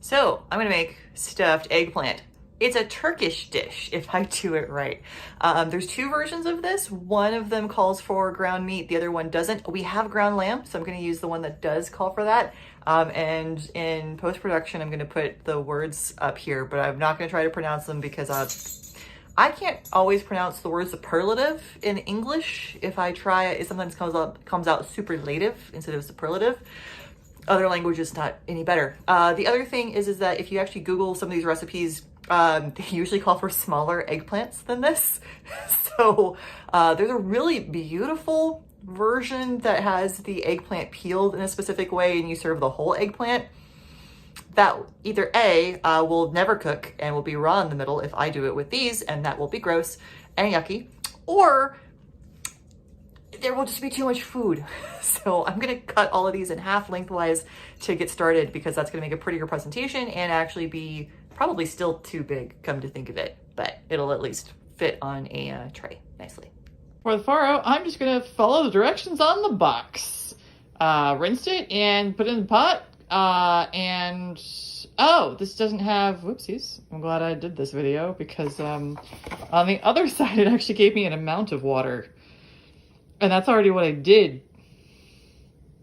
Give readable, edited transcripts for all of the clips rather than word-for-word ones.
So I'm gonna make stuffed eggplant. It's a Turkish dish if I do it right. There's two versions of this. One of them calls for ground meat, the other one doesn't. We have ground lamb, so I'm gonna use the one that does call for that. And in post-production, I'm gonna put the words up here, but I'm not gonna try to pronounce them because I can't always pronounce the word superlative in English. If I try it sometimes comes out superlative instead of superlative. Other languages not any better. The other thing is that if you actually Google some of these recipes, they usually call for smaller eggplants than this. So there's a really beautiful version that has the eggplant peeled in a specific way and you serve the whole eggplant. That either A, will never cook and will be raw in the middle if I do it with these, and that will be gross and yucky, or there will just be too much food. So I'm gonna cut all of these in half lengthwise to get started because that's gonna make a prettier presentation and actually be probably still too big, come to think of it, but it'll at least fit on a tray nicely. For the farro, I'm just gonna follow the directions on the box. Rinsed it and put it in the pot. Oh, this doesn't have, whoopsies. I'm glad I did this video because on the other side, it actually gave me an amount of water. And that's already what I did.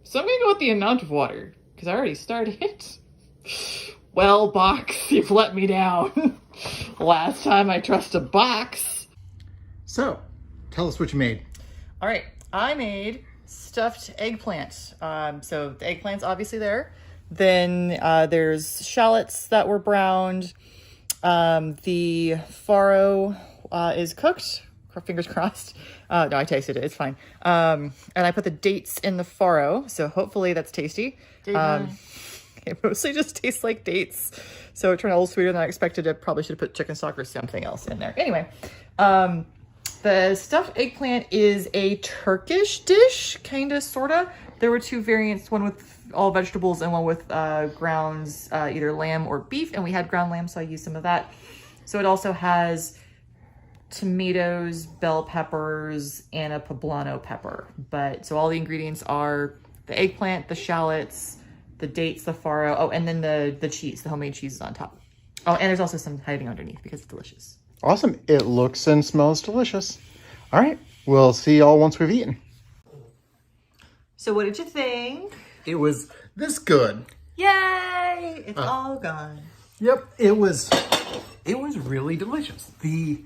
So I'm gonna go with the amount of water because I already started. Well, box, you've let me down. Last time I trust a box. So, tell us what you made. All right, I made stuffed eggplant. So the eggplant's obviously there. Then there's shallots that were browned. The farro is cooked. Fingers crossed. No, I tasted it. It's fine. And I put the dates in the farro, so hopefully that's tasty. It mostly just tastes like dates, so it turned out a little sweeter than I expected. I probably should have put chicken stock or something else in there. Anyway, the stuffed eggplant is a Turkish dish, kind of, sort of. There were two variants, one with all vegetables and one with grounds, either lamb or beef, and we had ground lamb, so I used some of that. So it also has tomatoes, bell peppers, and a poblano pepper. But so all the ingredients are the eggplant, the shallots, the dates, the farro, oh, and then the cheese, the homemade cheese is on top. Oh, and there's also some hiding underneath because it's delicious. Awesome. It looks and smells delicious. All right. We'll see y'all once we've eaten. So what did you think? It was this good. Yay! It's all gone. Yep. It was really delicious. The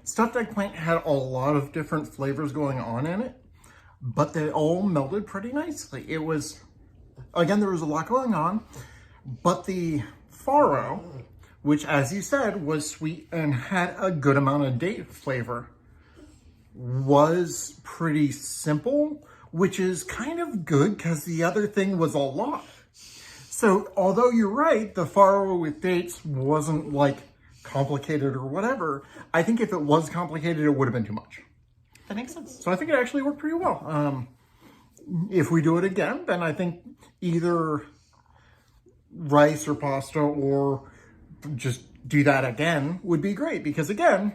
stuffed eggplant had a lot of different flavors going on in it, but they all melded pretty nicely. It was, again, there was a lot going on, but the farro, which, as you said, was sweet and had a good amount of date flavor, was pretty simple, which is kind of good because the other thing was a lot. So although you're right, the farro with dates wasn't like complicated or whatever, I think if it was complicated, it would have been too much. That makes sense. So I think it actually worked pretty well. If we do it again, then I think either rice or pasta or just do that again would be great because, again,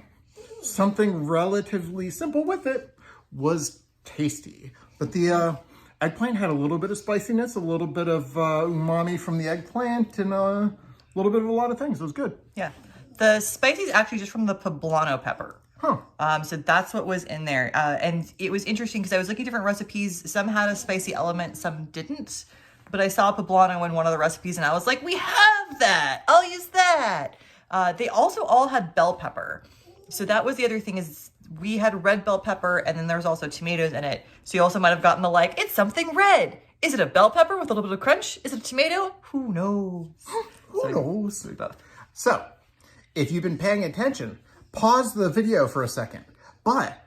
something relatively simple with it was tasty. But the eggplant had a little bit of spiciness, a little bit of umami from the eggplant, and a little bit of a lot of things. It was good. Yeah. The spicy is actually just from the poblano pepper. Huh. So that's what was in there. And it was interesting because I was looking at different recipes. Some had a spicy element, some didn't. But I saw poblano in one of the recipes and I was like, we have that. I'll use that. They also all had bell pepper. So that was the other thing is we had red bell pepper and then there was also tomatoes in it. So you also might have gotten the like, it's something red. Is it a bell pepper with a little bit of crunch? Is it a tomato? Who knows? Who knows? Both. So, if you've been paying attention, pause the video for a second. But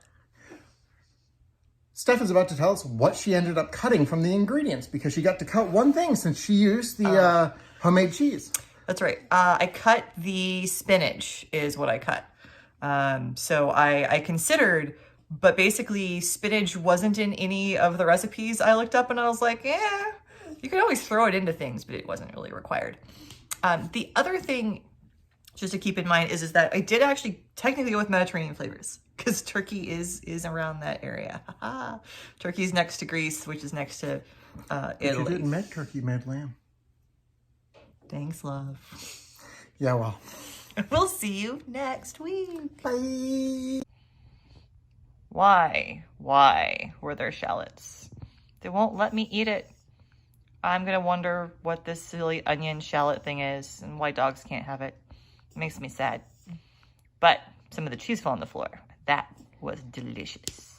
Steph is about to tell us what she ended up cutting from the ingredients because she got to cut one thing since she used the homemade cheese. That's right. I cut the spinach is what I cut. So I considered, but basically spinach wasn't in any of the recipes I looked up and I was like, yeah, you can always throw it into things, but it wasn't really required. The other thing just to keep in mind is that I did actually technically go with Mediterranean flavors because Turkey is around that area. Turkey's next to Greece, which is next to Italy. You didn't make turkey, you made lamb. Thanks, love. Yeah, well. We'll see you next week. Bye. Why were there shallots? They won't let me eat it. I'm gonna wonder what this silly onion shallot thing is and why dogs can't have it. It makes me sad. But some of the cheese fell on the floor. That was delicious.